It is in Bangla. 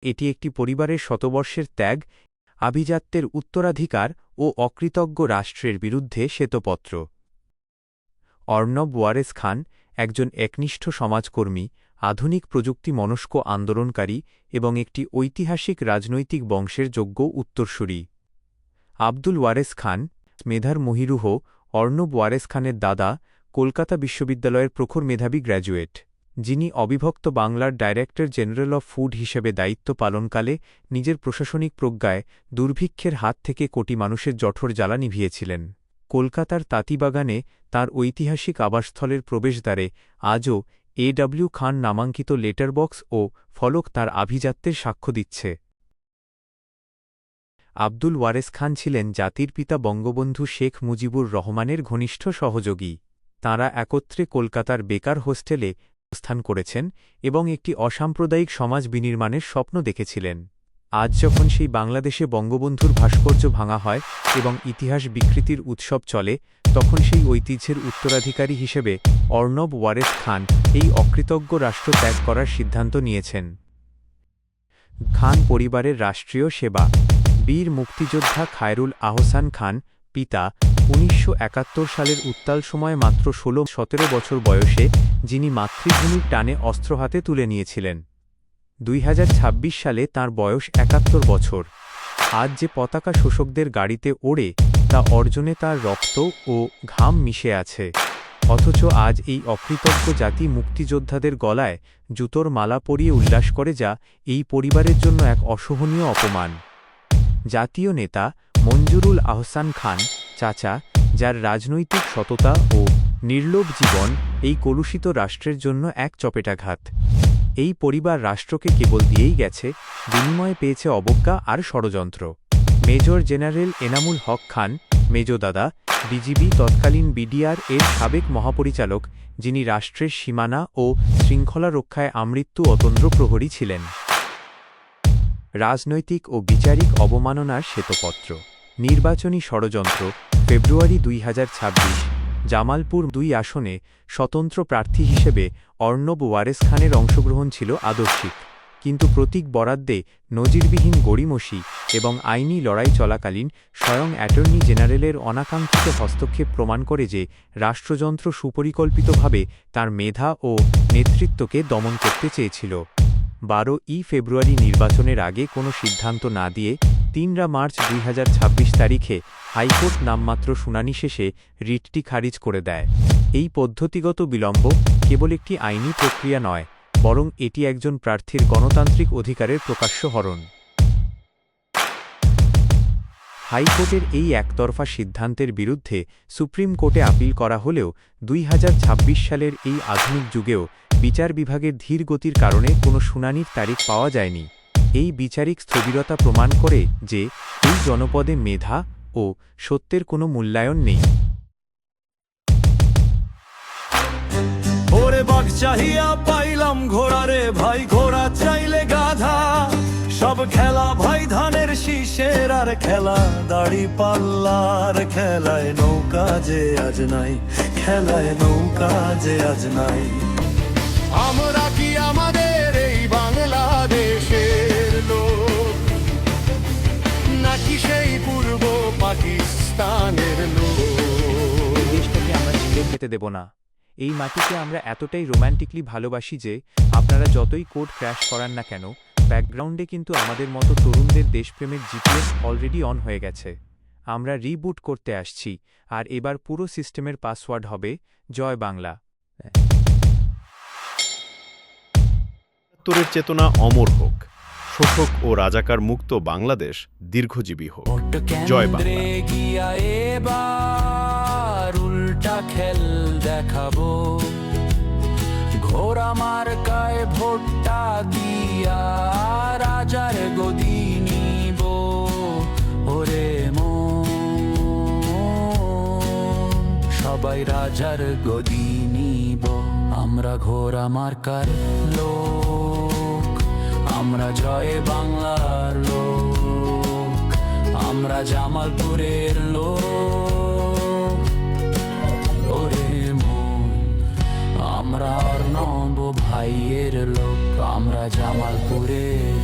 এটি একটি পরিবারের শতবর্ষের ত্যাগ, আভিজাত্যের উত্তরাধিকার ও অকৃতজ্ঞ রাষ্ট্রের বিরুদ্ধে শ্বেতপত্র। অর্ণব ওয়ারেস খান একজন একনিষ্ঠ সমাজকর্মী, আধুনিক প্রযুক্তি মনস্ক আন্দোলনকারী এবং একটি ঐতিহাসিক রাজনৈতিক বংশের যোগ্য উত্তরসূরি। আব্দুল ওয়ারেস খান, মেধার মহিরুহ, অর্ণব ওয়ারেস খানের দাদা, কলকাতা বিশ্ববিদ্যালয়ের প্রখর মেধাবী গ্র্যাজুয়েট, যিনি অবিভক্ত বাংলার ডাইরেক্টর জেনারেল অফ ফুড হিসেবে দায়িত্ব পালনকালে নিজের প্রশাসনিক প্রজ্ঞায় দুর্ভিক্ষের হাত থেকে কোটি মানুষের জঠর জ্বালা নিভিয়েছিলেন। কলকাতার তাঁতিবাগানে তাঁর ঐতিহাসিক আবাসস্থলের প্রবেশদ্বারে আজও এ.ডব্লিউ. খান নামাঙ্কিত লেটারবক্স ও ফলক তাঁর আভিজাত্যের সাক্ষ্য দিচ্ছে। আব্দুল ওয়ারেস খান ছিলেন জাতির পিতা বঙ্গবন্ধু শেখ মুজিবুর রহমানের ঘনিষ্ঠ সহযোগী। তাঁরা একত্রে কলকাতার বেকার হোস্টেলে অবস্থান করেছেন এবং একটি অসাম্প্রদায়িক সমাজ বিনির্মাণের স্বপ্ন দেখেছিলেন। আজ যখন সেই বাংলাদেশে বঙ্গবন্ধুর ভাস্কর্য ভাঙা হয় এবং ইতিহাস বিকৃতির উৎসব চলে, তখন সেই ঐতিহ্যের উত্তরাধিকারী হিসেবে অর্ণব ওয়ারেস খান এই অকৃতজ্ঞ রাষ্ট্র ত্যাগ করার সিদ্ধান্ত নিয়েছেন। খান পরিবারের রাষ্ট্রীয় সেবা। বীর মুক্তিযোদ্ধা খায়রুল আহসান খান, পিতা, ১৯৭১ সালের উত্তাল সময়ে মাত্র ১৬-১৭ বছর বয়সে যিনি মাতৃভূমির টানে অস্ত্র হাতে তুলে নিয়েছিলেন। ২০২৬ সালে তাঁর বয়স ৭১ বছর। আজ যে পতাকা শোষকদের গাড়িতে ওড়ে, তা অর্জনে তাঁর রক্ত ও ঘাম মিশে আছে। অথচ আজ এই অকৃতজ্ঞ জাতি মুক্তিযোদ্ধাদের গলায় জুতোর মালা পরিয়ে উল্লাস করে, যা এই পরিবারের জন্য এক অসহনীয় অপমান। জাতীয় নেতা মঞ্জুরুল আহসান খান, চাচা, যার রাজনৈতিক সততা ও নির্লোভ জীবন এই কলুষিত রাষ্ট্রের জন্য এক চপেটাঘাত। এই পরিবার রাষ্ট্রকে কেবল দিয়েই গেছে, বিনিময়ে পেয়েছে অবজ্ঞা আর ষড়যন্ত্র। মেজর জেনারেল এনামুল হক খান, মেজদাদা, বিজিবি তৎকালীন বিডিআর এর সাবেক মহাপরিচালক, যিনি রাষ্ট্রের সীমানা ও শৃঙ্খলা রক্ষায় আমৃত্যু অতন্দ্র প্রহরী ছিলেন। রাজনৈতিক ও বিচারিক অবমাননার শ্বেতপত্র। নির্বাচনী ষড়যন্ত্র। ফেব্রুয়ারি ২০২৬, জামালপুর ২ আসনে স্বতন্ত্র প্রার্থী হিসেবে অর্ণব ওয়ারেস খানের অংশগ্রহণ ছিল আদর্শিক, কিন্তু প্রতীক বরাদ্দে নজিরবিহীন গড়িমসি এবং আইনি লড়াই চলাকালীন স্বয়ং অ্যাটর্নি জেনারেলের অনাকাঙ্ক্ষিত হস্তক্ষেপ প্রমাণ করে যে রাষ্ট্রযন্ত্র সুপরিকল্পিতভাবে তার মেধা ও নেতৃত্বকে দমন করতে চেয়েছিল। ১২ই ফেব্রুয়ারি নির্বাচনের আগে কোনো সিদ্ধান্ত না দিয়ে ৩ মার্চ ২০২৬ তারিখে হাইকোর্ট নামমাত্র শুনানি শেষে রিটটি খারিজ করে দেয়। এই পদ্ধতিগত বিলম্ব কেবল একটি আইনি প্রক্রিয়া নয়, বরং এটি একজন প্রার্থীর গণতান্ত্রিক অধিকারের প্রকাশ্য হরণ। হাইকোর্টের এই একতরফা সিদ্ধান্তের বিরুদ্ধে সুপ্রিম কোর্টে আপিল করা হলেও ২০২৬ সালের এই আধুনিক যুগেও বিচার বিভাগের ধীর গতির কারণে কোনো শুনানির তারিখ পাওয়া যায়নি। এই বিচারিক স্থবিরতা প্রমাণ করে যে এই জনপদে মেধা ও সত্যের কোনো মূল্যায়ন নেই। ওরে বাঘ চাহিয়া পাইলাম ঘোড়া রে ভাই, ঘোড়া চাইলে গাধা। সব খেলা ভাই ধানের শীষের আর খেলা দাড়ি পাল্লার খেলায় নৌকা যে আজ নাই, খেলায় নৌকা যে আজ নাই। আমরা কি আমাদের এই বাংলাদেশের লোক, নাকি সেই পূর্ব পাকিস্তানের লোক? দেশটাকে আমরা ছেড়ে যেতে দেব না। এই মাটিকে আমরা এতটাই রোম্যান্টিকলি ভালোবাসি যে আপনারা যতই কোড ক্র্যাশ করান না কেন, ব্যাকগ্রাউন্ডে কিন্তু আমাদের মতো তরুণদের দেশপ্রেমের জিপিএস অলরেডি অন হয়ে গেছে। আমরা রিবুট করতে আসছি, আর এবার পুরো সিস্টেমের পাসওয়ার্ড হবে জয় বাংলা। একাত্তরের চেতনা অমর হোক, শোষক ও রাজাকার মুক্ত বাংলাদেশ দীর্ঘজীবী হোক। জয় বাংলা। এবার উল্টা খেল দেখাবো, ঘোড়া মার্কায় ভোটটা দিয়া রাজার গদি নিব। ওরে মন, সবাই রাজার গদি নিব। আমরা ঘোড়া মার্কার লোক, আমরা জয় বাংলার লোক, আমরা জামালপুরের লোক। ওরে মন, আমরা অর্ণব ভাইয়ের লোক, আমরা জামালপুরের